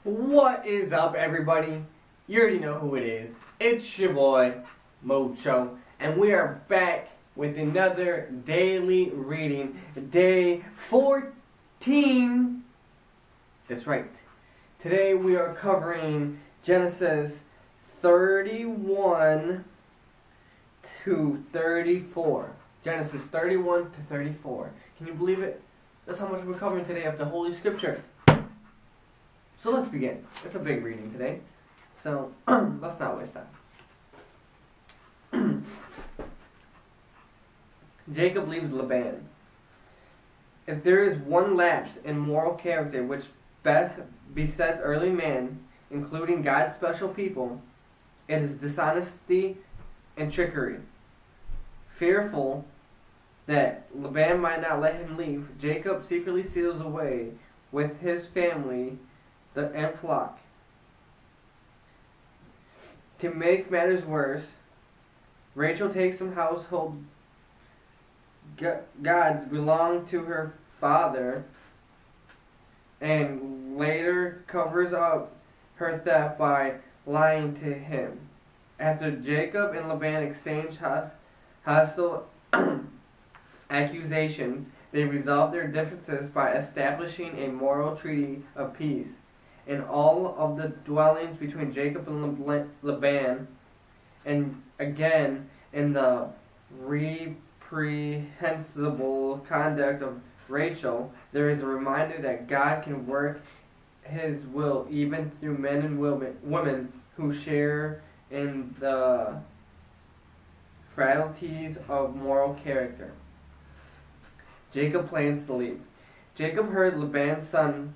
What is up, everybody? You already know who it is. It's your boy, Mocho, and we are back with another daily reading, day 14. That's right. Today we are covering Genesis 31 to 34. Genesis 31 to 34. Can you believe it? That's how much we're covering today of the Holy Scripture. So let's begin. It's a big reading today. So let's not waste time. Jacob leaves Laban. If there is one lapse in moral character which besets early man, including God's special people, it is dishonesty and trickery. Fearful that Laban might not let him leave, Jacob secretly steals away with his family and flock. To make matters worse, Rachel takes some household gods belonging to her father and later covers up her theft by lying to him. After Jacob and Laban exchange hostile accusations, they resolve their differences by establishing a moral treaty of peace. In all of the dwellings between Jacob and Laban, and again in the reprehensible conduct of Rachel, there is a reminder that God can work His will even through men and women who share in the frailties of moral character. Jacob plans to leave. Jacob heard Laban's son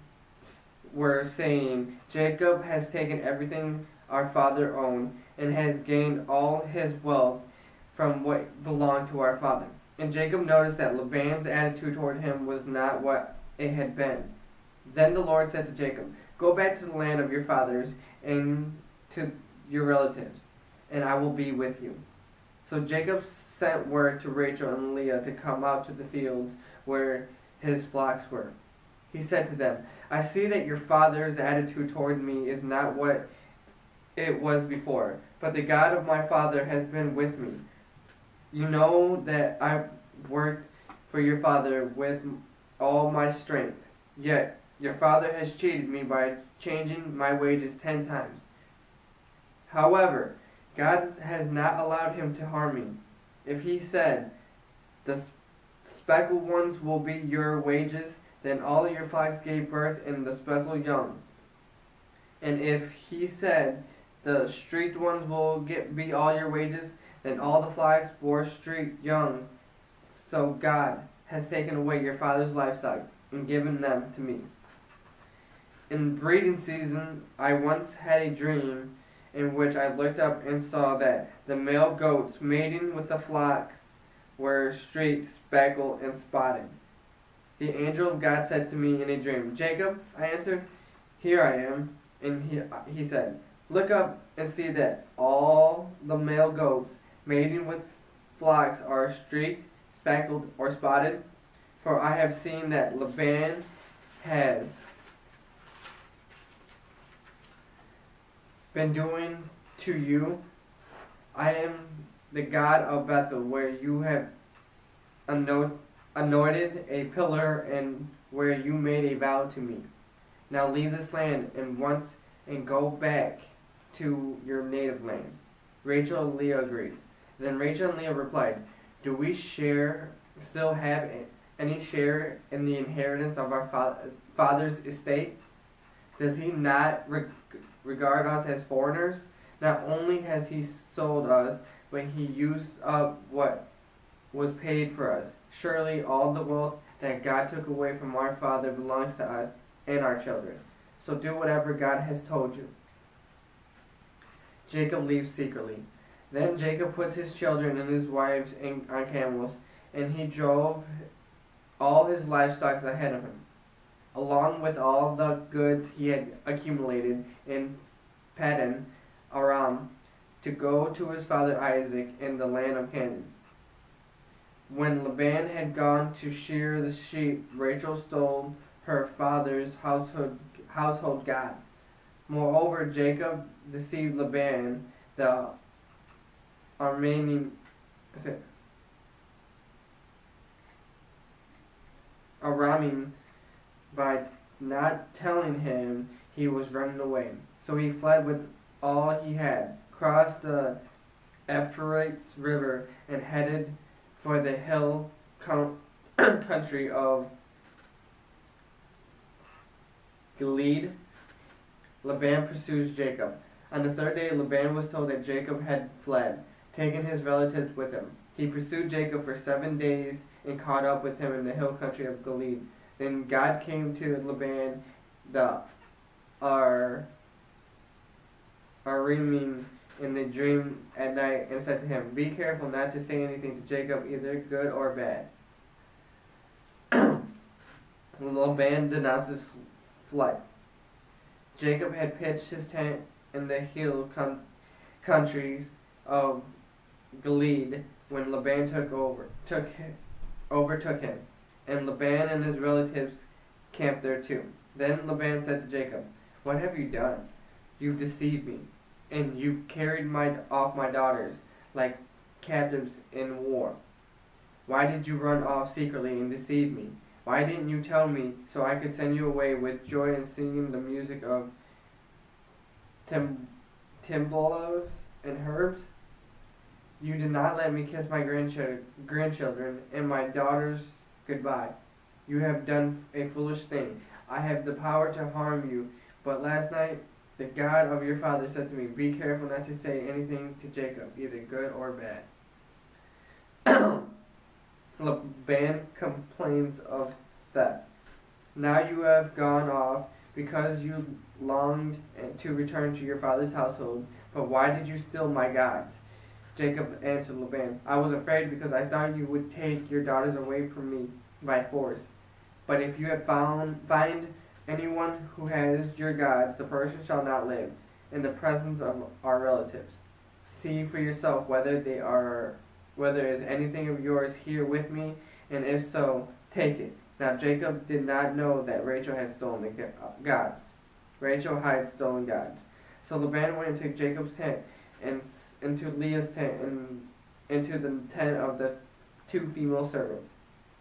were saying, "Jacob has taken everything our father owned and has gained all his wealth from what belonged to our father." And Jacob noticed that Laban's attitude toward him was not what it had been. Then the Lord said to Jacob, "Go back to the land of your fathers and to your relatives, and I will be with you." So Jacob sent word to Rachel and Leah to come out to the fields where his flocks were. He said to them, "I see that your father's attitude toward me is not what it was before, but the God of my father has been with me. You know that I worked for your father with all my strength, yet your father has cheated me by changing my wages 10 times. However, God has not allowed him to harm me. If he said, 'The speckled ones will be your wages,' then all your flocks gave birth in the speckled young. And if he said, 'The streaked ones will be all your wages,' then all the flocks bore streaked young. So God has taken away your father's livestock and given them to me. In breeding season, I once had a dream in which I looked up and saw that the male goats mating with the flocks were streaked, speckled, and spotted. The angel of God said to me in a dream, 'Jacob,' I answered. 'Here I am.' And he said, 'Look up and see that all the male goats mating with flocks are streaked, speckled, or spotted. For I have seen that Laban has been doing to you. I am the God of Bethel, where you have anointed a pillar and where you made a vow to me. Now leave this land and go back to your native land.' Rachel and Leah agreed. Then Rachel and Leah replied, 'Do we still have any share in the inheritance of our father's estate? Does he not regard us as foreigners? Not only has he sold us, but he used up what was paid for us. Surely all the wealth that God took away from our father belongs to us and our children. So do whatever God has told you.' Jacob leaves secretly. Then Jacob puts his children and his wives on camels, and he drove all his livestock ahead of him, along with all the goods he had accumulated in Paddan Aram, to go to his father Isaac in the land of Canaan. When Laban had gone to shear the sheep, Rachel stole her father's household gods, Moreover, Jacob deceived Laban, the Aramean, Aramean, by not telling him he was running away. So he fled with all he had, crossed the Euphrates River, and headed for the hill country of Gilead. Laban pursues Jacob. On the third day, Laban was told that Jacob had fled, taking his relatives with him. He pursued Jacob for 7 days and caught up with him in the hill country of Gilead. Then God came to Laban, the Aramean, in the dream at night and said to him, "Be careful not to say anything to Jacob, either good or bad." Laban denounces flight. Jacob had pitched his tent in the hill countries of Gilead when Laban overtook him, and Laban and his relatives camped there too. Then Laban said to Jacob, "What have you done? You've deceived me, and you've carried off my daughters like captives in war. Why did you run off secretly and deceive me? Why didn't you tell me so I could send you away with joy and singing the music of timbalos and herbs? You did not let me kiss my grandchildren and my daughters goodbye. You have done a foolish thing. I have the power to harm you, but last night the God of your father said to me, 'Be careful not to say anything to Jacob, either good or bad.'" Laban complains of theft. "Now you have gone off because you longed to return to your father's household, but why did you steal my gods?" Jacob answered Laban, "I was afraid because I thought you would take your daughters away from me by force. But if you have find anyone who has your gods, the person shall not live in the presence of our relatives. See for yourself whether is anything of yours here with me, and if so, take it." Now Jacob did not know that Rachel had stolen the gods. Rachel hides stolen gods. So Laban went into Jacob's tent, and into Leah's tent, and into the tent of the 2 female servants,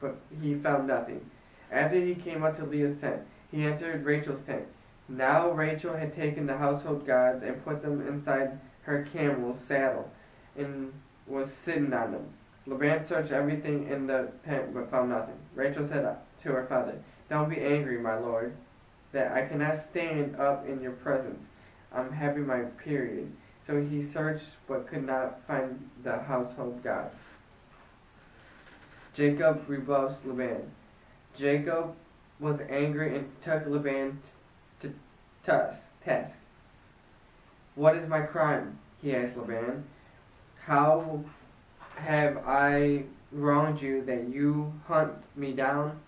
but he found nothing. After he came up to Leah's tent, he entered Rachel's tent. Now Rachel had taken the household gods and put them inside her camel's saddle, and was sitting on them. Laban searched everything in the tent but found nothing. Rachel said to her father, "Don't be angry, my lord, that I cannot stand up in your presence. I'm having my period." So he searched but could not find the household gods. Jacob rebuffs Laban. Jacob was angry and took Laban to task. "What is my crime?" he asked Laban. "How have I wronged you that you hunt me down?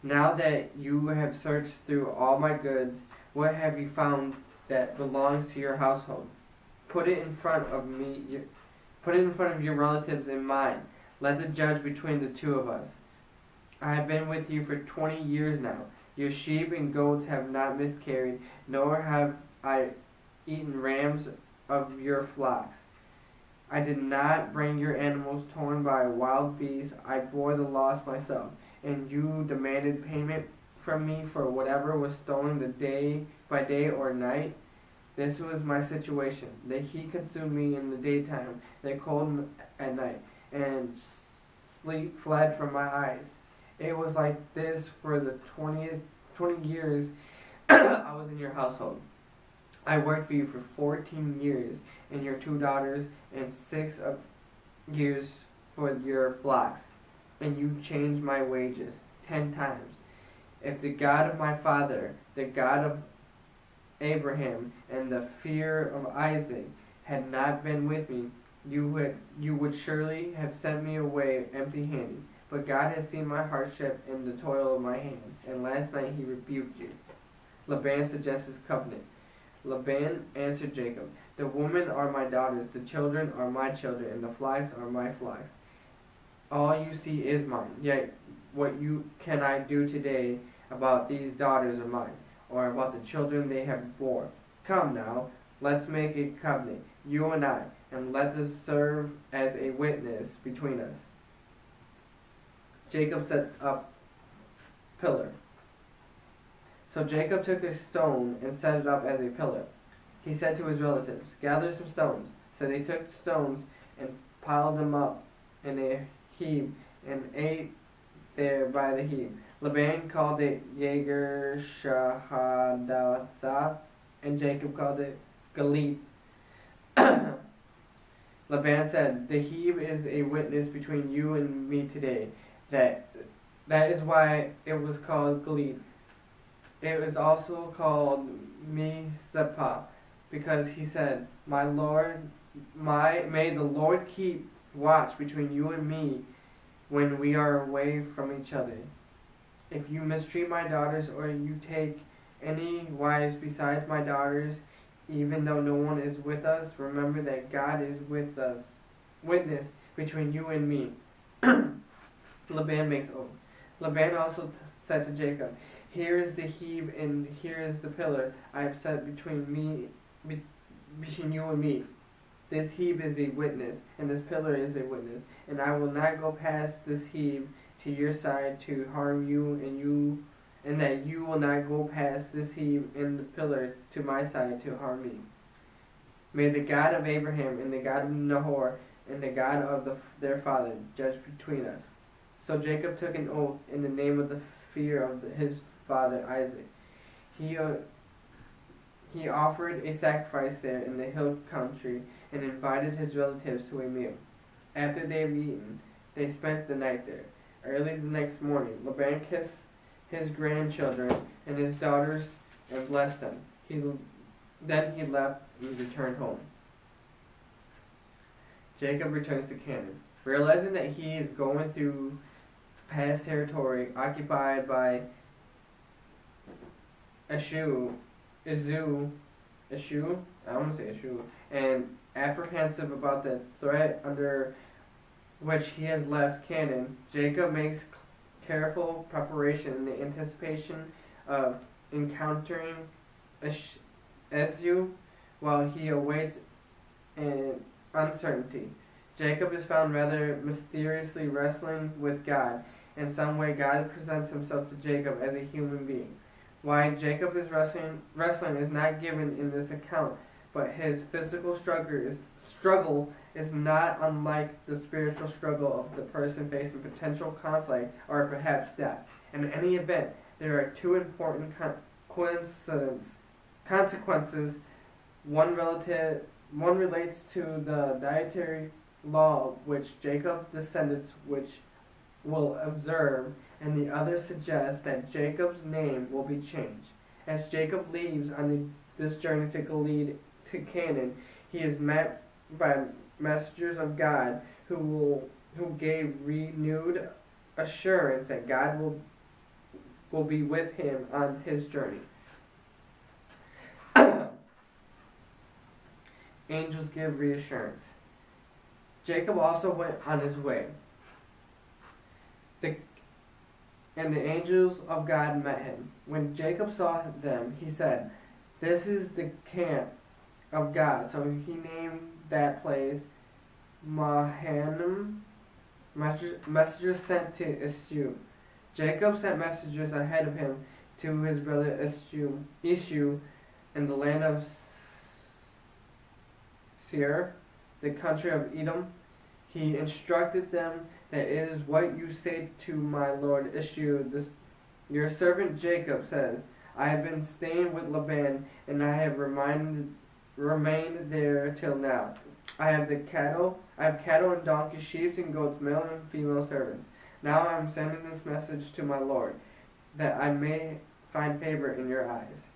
Now that you have searched through all my goods, what have you found that belongs to your household? Put it in front of me. Put it in front of your relatives and mine. Let the judge between the 2 of us. I have been with you for 20 years now. Your sheep and goats have not miscarried, nor have I eaten rams of your flocks. I did not bring your animals torn by wild beasts. I bore the loss myself, and you demanded payment from me for whatever was stolen the day by day or night. This was my situation. The heat consumed me in the daytime, the cold at night, and sleep fled from my eyes. It was like this for the 20 years I was in your household. I worked for you for 14 years and your 2 daughters, and 6 years for your flocks, and you changed my wages 10 times. If the God of my father, the God of Abraham, and the fear of Isaac had not been with me, you would surely have sent me away empty-handed. But God has seen my hardship and the toil of my hands, and last night he rebuked you." Laban suggests his covenant. Laban answered Jacob, "The women are my daughters, the children are my children, and the flocks are my flocks. All you see is mine. Yet what can I do today about these daughters of mine? or about the children they have borne. Come now, let's make a covenant, you and I, and let us serve as a witness between us. Jacob sets up pillar. So Jacob took a stone and set it up as a pillar. He said to his relatives, gather some stones. So they took stones and piled them up in a heap and ate there by the heap. Laban called it Yager Shahadathah, and Jacob called it Galit. Laban said, the heap is a witness between you and me today. That is why it was called Galit. It was also called Mizpah, because he said, may the Lord keep watch between you and me when we are away from each other. If you mistreat my daughters, or you take any wives besides my daughters, even though no one is with us, remember that God is with us, witness between you and me. Laban makes oath. Laban also said to Jacob, here is the heap and here is the pillar I have set between you and me. This heap is a witness, and this pillar is a witness, and I will not go past this heap to your side to harm you, and that you will not go past this heap and the pillar to my side to harm me. May the God of Abraham and the God of Nahor and the God of their father judge between us. So Jacob took an oath in the name of the fear of his father Isaac. He offered a sacrifice there in the hill country and invited his relatives to a meal. After they had eaten, they spent the night there. Early the next morning, Laban kissed his grandchildren and his daughters and blessed them. Then he left and returned home. Jacob returns to Canaan. Realizing that he is going through past territory occupied by Esau, and apprehensive about the threat under which he has left Canaan, Jacob makes careful preparation in the anticipation of encountering Esau while he awaits an uncertainty. Jacob is found rather mysteriously wrestling with God. In some way, God presents himself to Jacob as a human being. Why Jacob is wrestling is not given in this account, but his physical struggle is not unlike the spiritual struggle of the person facing potential conflict or perhaps death. In any event, there are two important consequences. One relates to the dietary law which Jacob's descendants will observe, and the other suggests that Jacob's name will be changed. As Jacob leaves on this journey to Canaan, he is met by messengers of God who gave renewed assurance that God will be with him on his journey. Angels give reassurance. Jacob also went on his way. And the angels of God met him. When Jacob saw them, he said, this is the camp of God. So he named that place Mahanaim, messengers sent to Esau. Jacob sent messengers ahead of him to his brother Esau in the land of Seir, the country of Edom. He instructed them that it is what you say to my lord Esau. Your servant Jacob says, I have been staying with Laban, and I have remained there till now. I have cattle and donkeys, sheep and goats, male and female servants. Now I am sending this message to my lord, that I may find favor in your eyes.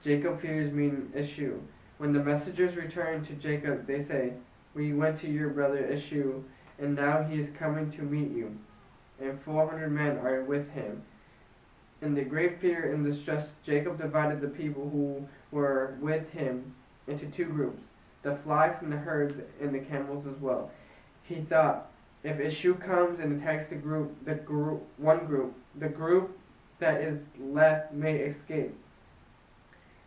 Jacob fears meeting Esau. When the messengers return to Jacob, they say, we went to your brother Esau, and now he is coming to meet you, and 400 men are with him. In the great fear and distress, Jacob divided the people who were with him into two groups, the flocks and the herds and the camels as well. He thought, if Esau comes and attacks the group that is left may escape.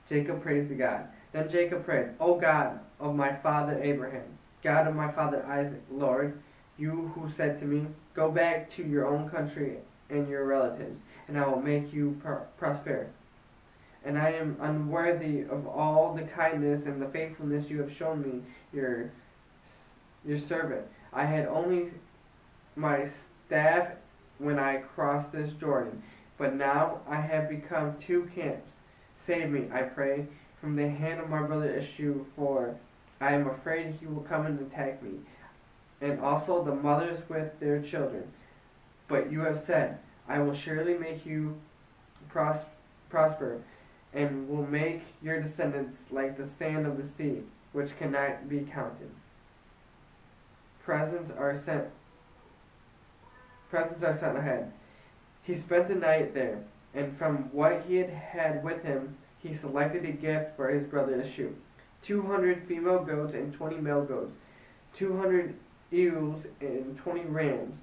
Jacob prays to God. Then Jacob prayed, O God of my father Abraham, God of my father Isaac, Lord, you who said to me, go back to your own country and your relatives, and I will make you prosper. And I am unworthy of all the kindness and the faithfulness you have shown me, your servant. I had only my staff when I crossed this Jordan, but now I have become two camps. Save me, I pray, from the hand of my brother Esau, for I am afraid he will come and attack me, and also the mothers with their children. But you have said, I will surely make you prosper, and will make your descendants like the sand of the sea, which cannot be counted. Presents are sent ahead. He spent the night there, and from what he had with him, he selected a gift for his brother Esau: 200 female goats and 20 male goats, 200 ewes and 20 rams,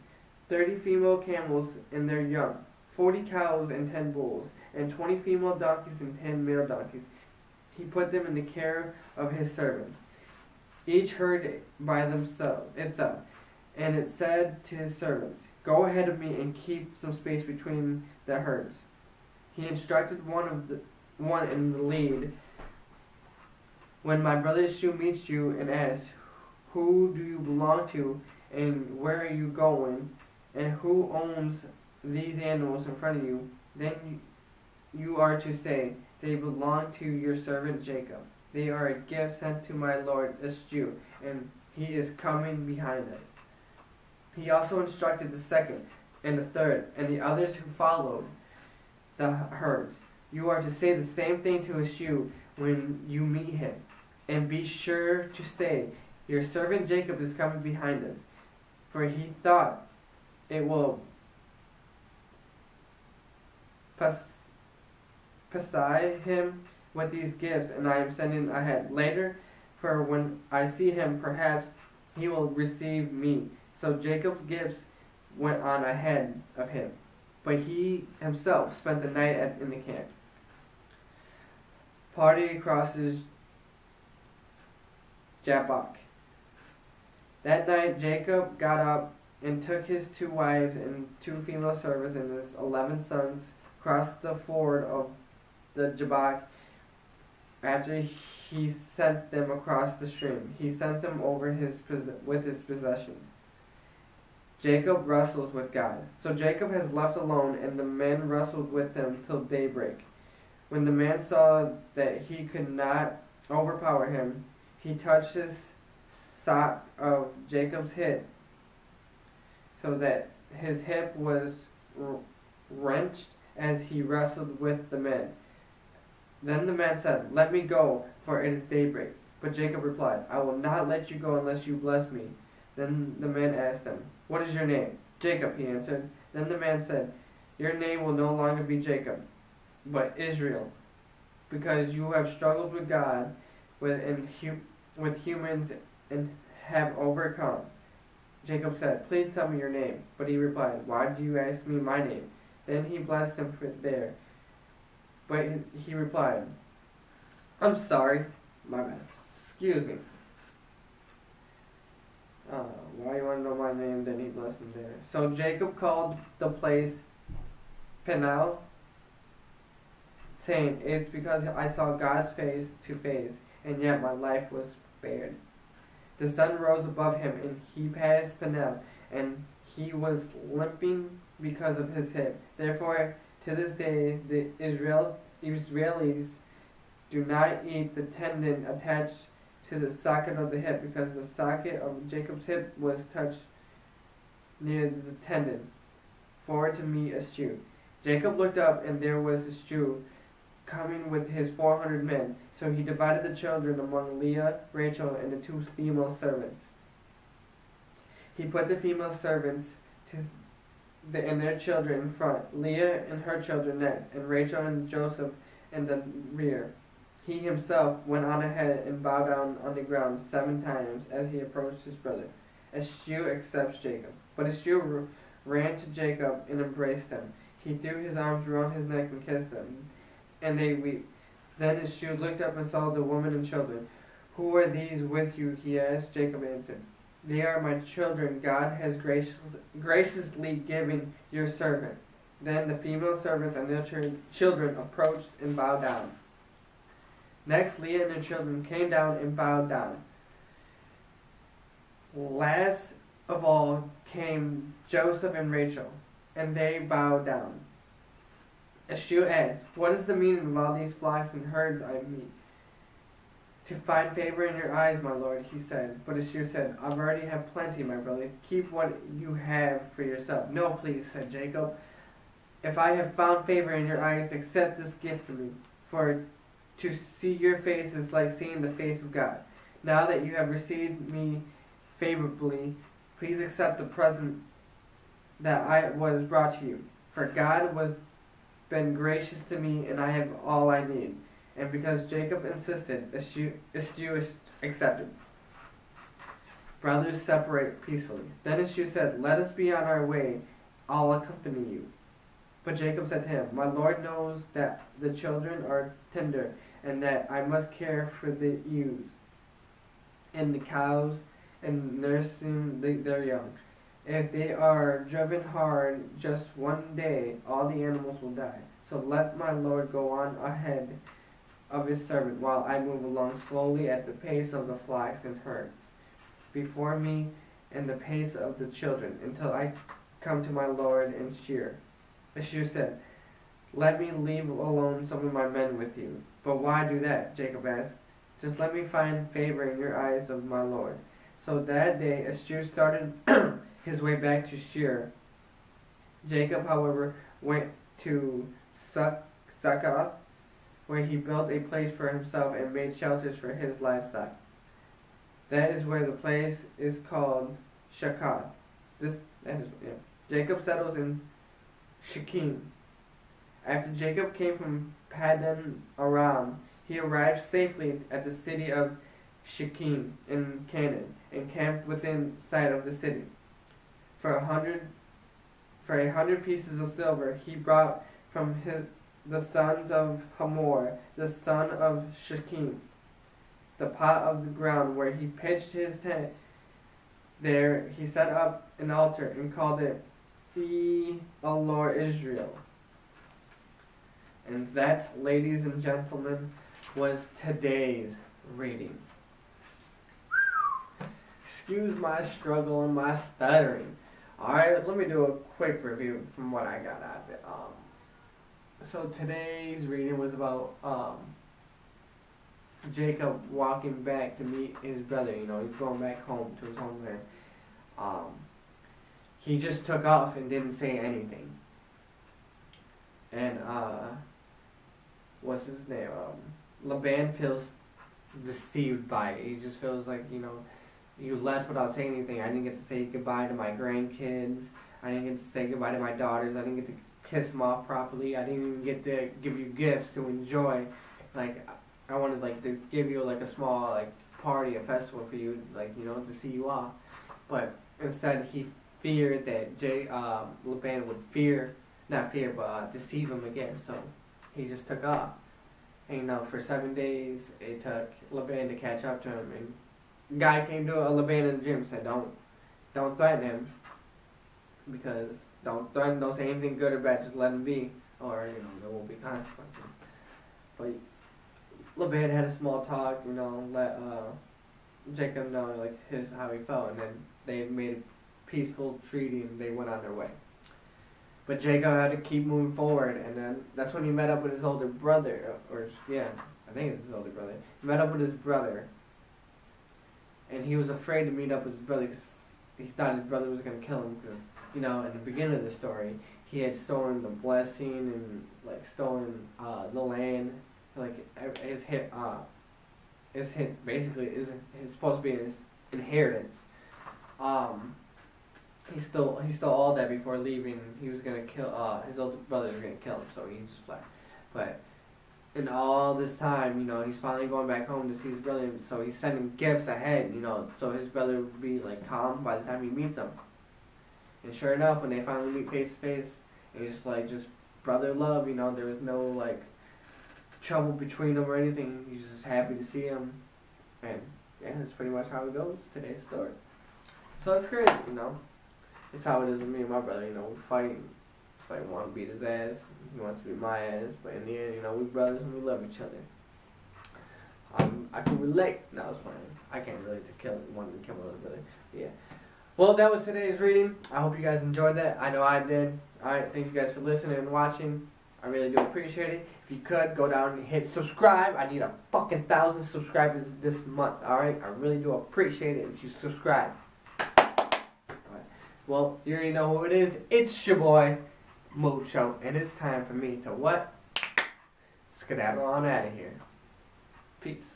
30 female camels and their young, 40 cows and 10 bulls, and 20 female donkeys and 10 male donkeys. He put them in the care of his servants, each herd by itself. And it said to his servants, go ahead of me and keep some space between the herds. He instructed one in the lead. When my brother Esau meets you and asks, who do you belong to, and where are you going, and who owns these animals in front of you, then you are to say, they belong to your servant Jacob. They are a gift sent to my lord Esau, and he is coming behind us. He also instructed the second and the third and the others who followed the herds. You are to say the same thing to Esau when you meet him, and be sure to say, your servant Jacob is coming behind us, for he thought it will beside him with these gifts, and I am sending ahead later, for when I see him, perhaps he will receive me. So Jacob's gifts went on ahead of him, but he himself spent the night in the camp. Party crosses Jabbok. That night Jacob got up and took his 2 wives and 2 female servants and his 11 sons, crossed the ford of the Jabbok. After he sent them across the stream, he sent them over with his possessions. Jacob wrestles with God. So Jacob has left alone, and the men wrestled with him till daybreak. When the man saw that he could not overpower him, he touched his sock of Jacob's hip, so that his hip was wrenched as he wrestled with the men. Then the man said, let me go, for it is daybreak. But Jacob replied, I will not let you go unless you bless me. Then the man asked him, what is your name? Jacob, he answered. Then the man said, your name will no longer be Jacob, but Israel, because you have struggled with God, with humans, and have overcome. Jacob said, please tell me your name. But he replied, why do you ask me my name? Then he blessed him there. But he replied, I'm sorry, my bad, excuse me. Why you want to know my name? Then he blessed him there. So Jacob called the place Peniel, saying, it's because I saw God's face to face, and yet my life was spared. The sun rose above him, and he passed Peniel, and he was limping because of his hip. Therefore, to this day, the Israelis do not eat the tendon attached to the socket of the hip, because the socket of Jacob's hip was touched near the tendon, forward to meet Esau. Jacob looked up, and there was Esau coming with his 400 men. So he divided the children among Leah, Rachel, and the 2 female servants. He put the female servants and their children in front, Leah and her children next, and Rachel and Joseph in the rear. He himself went on ahead and bowed down on the ground 7 times as he approached his brother. Esau accepts Jacob. But Esau ran to Jacob and embraced him. He threw his arms around his neck and kissed them, and they wept. Then Esau looked up and saw the woman and children. Who are these with you? He asked. Jacob answered, They are my children God has graciously given your servant. Then the female servants and their children approached and bowed down. Next, Leah and her children came down and bowed down. Last of all came Joseph and Rachel, and they bowed down. Esau asked, What is the meaning of all these flocks and herds I meet? To find favor in your eyes, my lord, he said. But Esau said, I already have plenty, my brother. Keep what you have for yourself. No, please, said Jacob. If I have found favor in your eyes, accept this gift from me. For to see your face is like seeing the face of God. Now that you have received me favorably, please accept the present that was brought to you. For God was been gracious to me, and I have all I need. And because Jacob insisted, Esau accepted. Brothers separate peacefully. Then Esau said, Let us be on our way. I'll accompany you. But Jacob said to him, My Lord knows that the children are tender, and that I must care for the ewes and the cows and nursing their young. If they are driven hard just one day, all the animals will die. So let my Lord go on ahead of his servant, while I move along slowly at the pace of the flocks and herds before me, and the pace of the children, until I come to my Lord and shear. Esau said, Let me leave alone some of my men with you. But why do that? Jacob asked. Just let me find favor in your eyes of my Lord. So that day Esau started his way back to Shear. Jacob, however, went to Succoth, where he built a place for himself and made shelters for his livestock. That is where the place is called Succoth. Jacob settles in Shechem. After Jacob came from Paddan Aram, he arrived safely at the city of Shechem in Canaan, and camped within sight of the city. For 100 pieces of silver he brought from the sons of Hamor, the son of Shechem, the pot of the ground where he pitched his tent. There he set up an altar and called it El Israel. And that, ladies and gentlemen, was today's reading. Excuse my struggle and my stuttering. Alright, let me do a quick review from what I got out of it. So today's reading was about Jacob walking back to meet his brother. You know, he's going back home to his homeland. He just took off and didn't say anything. And what's his name? Laban feels deceived by it. He just feels like, you know, you left without saying anything. I didn't get to say goodbye to my grandkids. I didn't get to say goodbye to my daughters. I didn't get to kiss them off properly. I didn't even get to give you gifts to enjoy. Like, I wanted, like, to give you, like, a small, like, party, a festival for you, like, you know, to see you off. But instead, he feared that Laban would deceive him again. So he just took off. And, you know, for 7 days, it took Laban to catch up to him. And guy came to Laban in the gym and said, don't threaten him, because don't say anything good or bad, just let him be, or, you know, there will be consequences. But Laban had a small talk, you know, let Jacob know, like, how he felt, and then they made a peaceful treaty and they went on their way. But Jacob had to keep moving forward, and then that's when he met up with his older brother, I think it's his older brother. He met up with his brother, and he was afraid to meet up with his brother because he thought his brother was going to kill him, because, you know, in the beginning of the story, he had stolen the blessing and, like, stolen the land. Like, his basically is supposed to be his inheritance. He stole all that before leaving. He was going to kill, his older brother was going to kill him, so he just left. But in all this time, you know, he's finally going back home to see his brother, so he's sending gifts ahead, you know, so his brother would be, like, calm by the time he meets him. And sure enough, when they finally meet face to face And it's like just brother love, you know. There was no like trouble between them or anything. He's just happy to see him, and yeah, that's pretty much how it goes. Today's story. So it's crazy, you know. It's how it is with me and my brother. You know, we fight. It's like I want to beat his ass. He wants to beat my ass. But in the end, you know, we brothers and we love each other. I can relate. No, it's fine. I can't relate to wanting to kill my little brother. Yeah. Well, that was today's reading. I hope you guys enjoyed that. I know I did. Alright, thank you guys for listening and watching. I really do appreciate it. If you could, go down and hit subscribe. I need a fucking 1,000 subscribers this month. Alright? I really do appreciate it if you subscribe. Alright. Well, you already know who it is. It's your boy, Mucho. And it's time for me to what? Skedaddle on out of here. Peace.